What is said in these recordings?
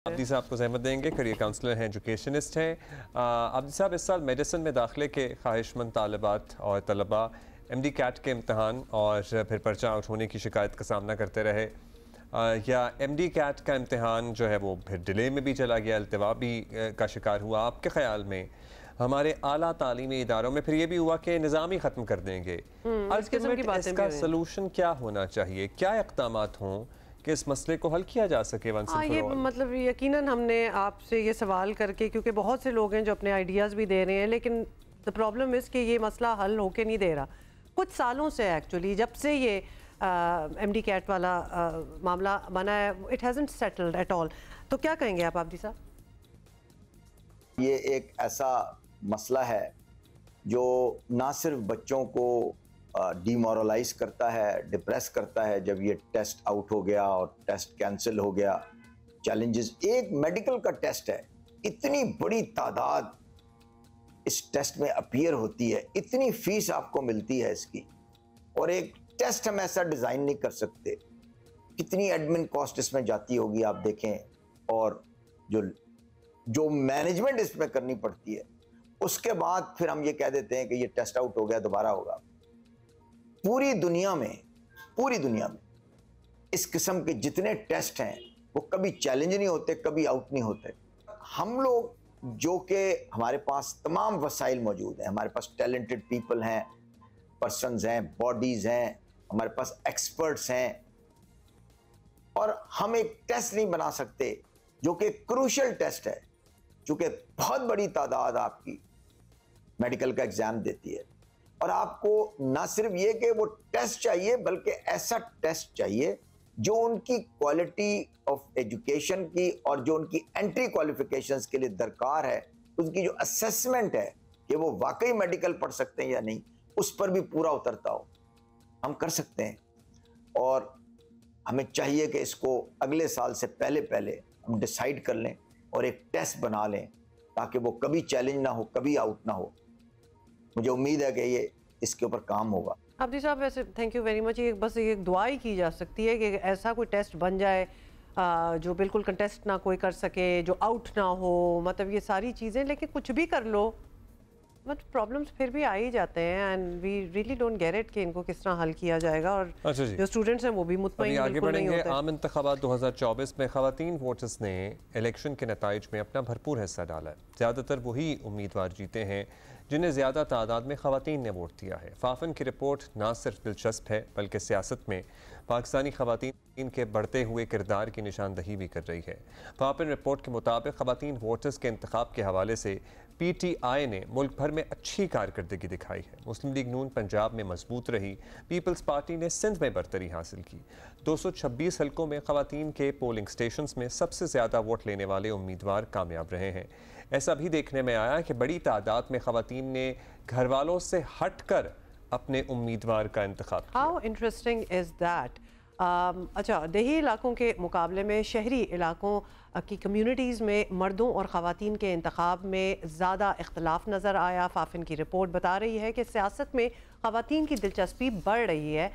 Abdi साहब को ज़हमत देंगे, करियर काउंसलर हैं, एजुकेशनिस्ट हैं। आब्दी साहब, इस साल मेडिसिन में दाखिले के ख्वाहिशमंद तालिबात और तलबा एमडी कैट के इम्तहान और फिर पर्चा आउट होने की शिकायत का सामना करते रहे, या एमडी कैट का इम्तहान जो है वो फिर डिले में भी चला गया, अल्तवा भी का शिकार हुआ। आपके ख्याल में हमारे आला तालीमी इदारों में फिर ये भी हुआ कि निज़ाम ही ख़त्म कर देंगे। अल्टीमेट इसका सलूशन क्या होना चाहिए, क्या इक़दामात हों कि इस मसले को हल किया जा सके? ये मतलब यकीनन हमने आपसे ये सवाल करके, क्योंकि बहुत से लोग हैं जो अपने आइडियाज़ भी दे रहे हैं, लेकिन द प्रॉब्लम इज़ कि ये मसला हल होके नहीं दे रहा कुछ सालों से। एक्चुअली जब से ये एमडी कैट वाला मामला बना है, इट हैज़न्ट सेटल्ड एट ऑल। तो क्या कहेंगे आप आब्दी साहब? ये एक ऐसा मसला है जो ना सिर्फ बच्चों को डिमोरलाइज करता है, डिप्रेस करता है जब ये टेस्ट आउट हो गया और टेस्ट कैंसिल हो गया। चैलेंजेस, एक मेडिकल का टेस्ट है, इतनी बड़ी तादाद इस टेस्ट में अपीयर होती है, इतनी फीस आपको मिलती है इसकी, और एक टेस्ट हम ऐसा डिज़ाइन नहीं कर सकते। कितनी एडमिन कॉस्ट इसमें जाती होगी आप देखें, और जो मैनेजमेंट इसमें करनी पड़ती है, उसके बाद फिर हम ये कह देते हैं कि ये टेस्ट आउट हो गया, दोबारा होगा। पूरी दुनिया में इस किस्म के जितने टेस्ट हैं वो कभी चैलेंज नहीं होते, कभी आउट नहीं होते। हम लोग जो कि हमारे पास तमाम वसाइल मौजूद हैं, हमारे पास टैलेंटेड पीपल हैं, पर्सन्स हैं, बॉडीज़ हैं, हमारे पास एक्सपर्ट्स हैं, और हम एक टेस्ट नहीं बना सकते जो कि क्रूशियल टेस्ट है, चूँकि बहुत बड़ी तादाद आपकी मेडिकल का एग्ज़ाम देती है, और आपको ना सिर्फ ये कि वो टेस्ट चाहिए, बल्कि ऐसा टेस्ट चाहिए जो उनकी क्वालिटी ऑफ एजुकेशन की और जो उनकी एंट्री क्वालिफिकेशंस के लिए दरकार है, उनकी जो असेसमेंट है कि वो वाकई मेडिकल पढ़ सकते हैं या नहीं, उस पर भी पूरा उतरता हो। हम कर सकते हैं, और हमें चाहिए कि इसको अगले साल से पहले हम डिसाइड कर लें और एक टेस्ट बना लें, ताकि वो कभी चैलेंज ना हो, कभी आउट ना हो। मुझे उम्मीद है कि ये इसके ऊपर काम होगा। आब्दी साहब, वैसे थैंक यू वेरी मच। ये बस एक दुआ ही की जा सकती है कि ऐसा कोई टेस्ट बन जाए जो बिल्कुल कंटेस्ट ना कोई कर सके, जो आउट ना हो, मतलब ये सारी चीज़ें। लेकिन कुछ भी कर लो, बट प्रॉब्लम्स फिर भी आ ही जाते हैं, and we really don't get it कि इनको किस तरह हल किया जाएगा। और जो स्टूडेंट्स हैं वो भी मुतमईन आगे बढ़ेंगे। आम इंतखाबात 2024 में ख़वातीन वोटर्स ने इलेक्शन के नताइज में अपना भरपूर हिस्सा डाला है। ज़्यादातर वही उम्मीदवार जीते हैं जिन्हें ज़्यादा तादाद में ख़वातीन ने वोट दिया है। फाफन की रिपोर्ट ना सिर्फ दिलचस्प है, बल्कि सियासत में पाकिस्तानी ख़वातीन के बढ़ते हुए किरदार की निशानदही भी कर रही है। फाफन रिपोर्ट के मुताबिक ख़वातीन वोटर्स के इंतखाब के हवाले से PTI ने मुल्क भर में अच्छी कारकर्दगी दिखाई है। मुस्लिम लीग नून पंजाब में मजबूत रही, पीपल्स पार्टी ने सिंध में बरतरी हासिल की। 226 हलकों में ख़वातीन के पोलिंग स्टेशंस में सबसे ज़्यादा वोट लेने वाले उम्मीदवार कामयाब रहे हैं। ऐसा भी देखने में आया कि बड़ी तादाद में ख़वातीन ने घर वालों से हट कर अपने उम्मीदवार का इंतखाब किया। How interesting is that. अच्छा, देही इलाकों के मुकाबले में शहरी इलाकों की कम्युनिटीज़ में मर्दों और ख़वातीन के इंतखाब में ज़्यादा इख्तलाफ नज़र आया। फाफिन की रिपोर्ट बता रही है कि सियासत में ख़वातीन की दिलचस्पी बढ़ रही है,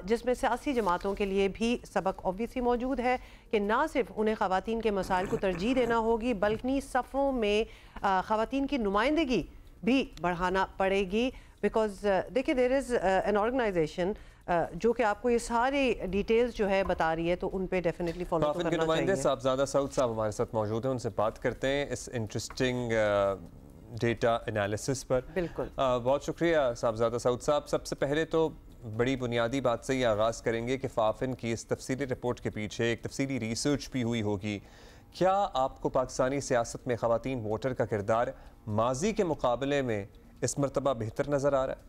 जिसमें सियासी जमातों के लिए भी सबक ऑब्वियसली मौजूद है कि ना सिर्फ उन्हें ख़वातीन के मसाइल को तरजीह देना होगी, बल्कि सफ़ों में ख़वातीन की नुमाइंदगी भी बढ़ाना पड़ेगी। बिकॉज देखिए, देयर इज़ एन ऑर्गेनाइजेशन जो कि आपको ये सारी डिटेल्स जो है बता रही है, तो उन पे डेफिनेटली फॉलो करना चाहिए। नुमाइंदे साहबजादा सऊद साहब हमारे साथ मौजूद हैं, उनसे बात करते हैं इस इंटरेस्टिंग डेटा एनालिसिस पर। बिल्कुल, बहुत शुक्रिया साहबजादा सऊद साहब। सबसे पहले तो बड़ी बुनियादी बात से ही आगाज़ करेंगे कि फाफिन की इस तफसीली रिपोर्ट के पीछे एक तफसीली रिसर्च भी हुई होगी। क्या आपको पाकिस्तानी सियासत में ख़वातीन वोटर का किरदार माजी के मुकाबले में इस मरतबा बेहतर नज़र आ रहा है?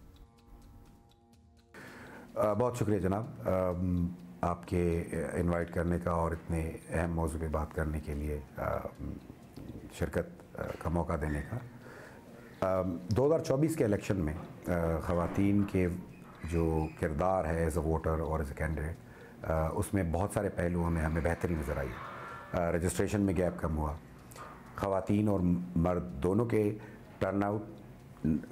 बहुत शुक्रिया जनाब, आपके इनवाइट करने का और इतने अहम मौजू पे बात करने के लिए शिरकत का मौका देने का। 2024 के इलेक्शन में ख़वातीन के जो किरदार है एज अ वोटर और एज अ कैंडिडेट, उसमें बहुत सारे पहलुओं में हमें बेहतरी नज़र आई। रजिस्ट्रेशन में गैप कम हुआ, ख़वातीन और मर्द दोनों के टर्नआउट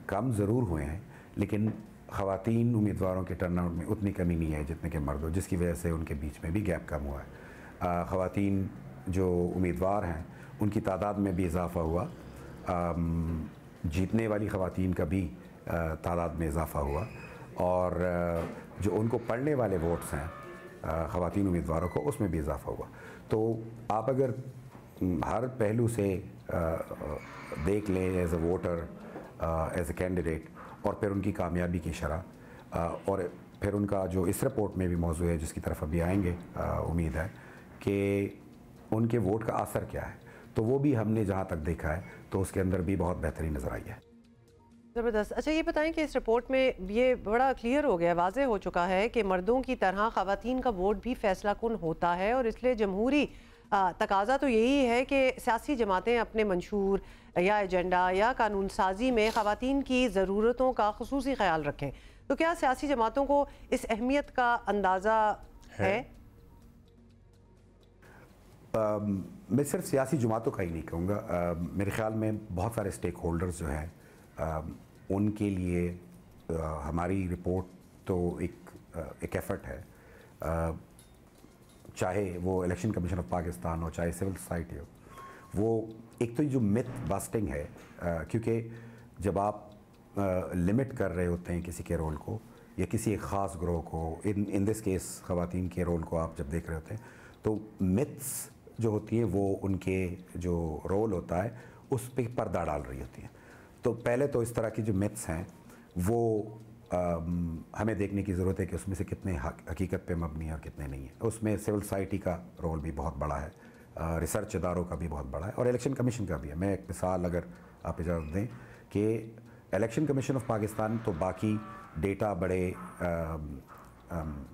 कम ज़रूर हुए हैं, लेकिन ख़वातीन उम्मीदवारों के टर्नआउट में उतनी कमी नहीं है जितने के मर्दों, जिसकी वजह से उनके बीच में भी गैप कम हुआ है। ख़वातीन जो उम्मीदवार हैं उनकी तादाद में भी इजाफ़ा हुआ, जीतने वाली ख़वातीन का भी तादाद में इजाफ़ा हुआ, और जो उनको पढ़ने वाले वोट्स हैं ख़वातीन उम्मीदवारों को, उसमें भी इजाफ़ा हुआ। तो आप अगर हर पहलू से देख लें as a voter, as a candidate, और फिर उनकी कामयाबी की शरह, और फिर उनका जो इस रिपोर्ट में भी मौजू है जिसकी तरफ अभी आएंगे, उम्मीद है कि उनके वोट का असर क्या है, तो वो भी हमने जहाँ तक देखा है तो उसके अंदर भी बहुत बेहतरीन नज़र आई है। ज़बरदस्त। अच्छा, ये बताएं कि इस रिपोर्ट में ये बड़ा क्लियर हो गया, वाज़े हो चुका है कि मर्दों की तरह ख़वातीन का वोट भी फैसला कुन होता है, और इसलिए जमहूरी तकाजा तो यही है कि सियासी जमातें अपने मंशूर या एजेंडा या कानून साजी में ख़वातीन की ज़रूरतों का ख़ुसूसी ख्याल रखें। तो क्या सियासी जमातों को इस अहमियत का अंदाज़ा है? मैं सिर्फ सियासी जमातों का ही नहीं कहूँगा, मेरे ख़्याल में बहुत सारे स्टेक होल्डर्स जो हैं उनके लिए हमारी रिपोर्ट तो एक एफ़र्ट है, चाहे वो इलेक्शन कमीशन ऑफ पाकिस्तान हो, चाहे सिविल सोसाइटी हो। वो एक तो जो मिथ बस्टिंग है, क्योंकि जब आप लिमिट कर रहे होते हैं किसी के रोल को या किसी एक ख़ास ग्रोह को, इन दिस केस ख़वातीन के रोल को आप जब देख रहे होते हैं, तो मिथ्स जो होती हैं वो उनके जो रोल होता है उस पर पर्दा डाल रही होती हैं। तो पहले तो इस तरह की जो मिथ्स हैं वो हमें देखने की ज़रूरत है कि उसमें से कितने हकीकत पे मबनी है और कितने नहीं है। उसमें सिविल सोसाइटी का रोल भी बहुत बड़ा है, रिसर्च इदारों का भी बहुत बड़ा है, और इलेक्शन कमीशन का भी है। मैं एक मिसाल अगर आप इजाज़त दें कि इलेक्शन कमीशन ऑफ पाकिस्तान तो बाकी डेटा बड़े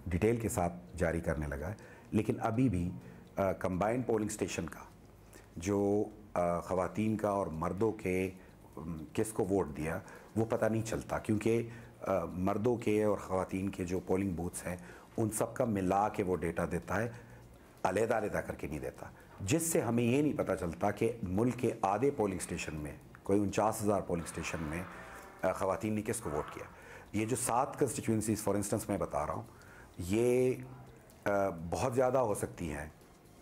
डिटेल के साथ जारी करने लगा है, लेकिन अभी भी कंबाइंड पोलिंग स्टेशन का जो ख़वातीन का और मर्दों के किसको वोट दिया वो पता नहीं चलता, क्योंकि मर्दों के और ख़वातीन के जो पोलिंग बूथ्स हैं उन सब का मिला के वो डेटा देता है, अलग-अलग करके नहीं देता, जिससे हमें ये नहीं पता चलता कि मुल्क के आधे पोलिंग स्टेशन में, कोई 49,000 पोलिंग स्टेशन में ख़वातीन ने किसको वोट किया। ये जो 7 कंस्टिट्यूंसीज़ फॉर इंस्टेंस मैं बता रहा हूँ, ये बहुत ज़्यादा हो सकती हैं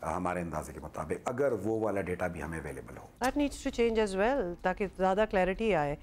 हमारे अंदाजे के मुताबिक, अगर वो वाला डेटा भी हमें अवेलेबल हो। That needs to change as well, ताकि ज़्यादा क्लैरिटी आए।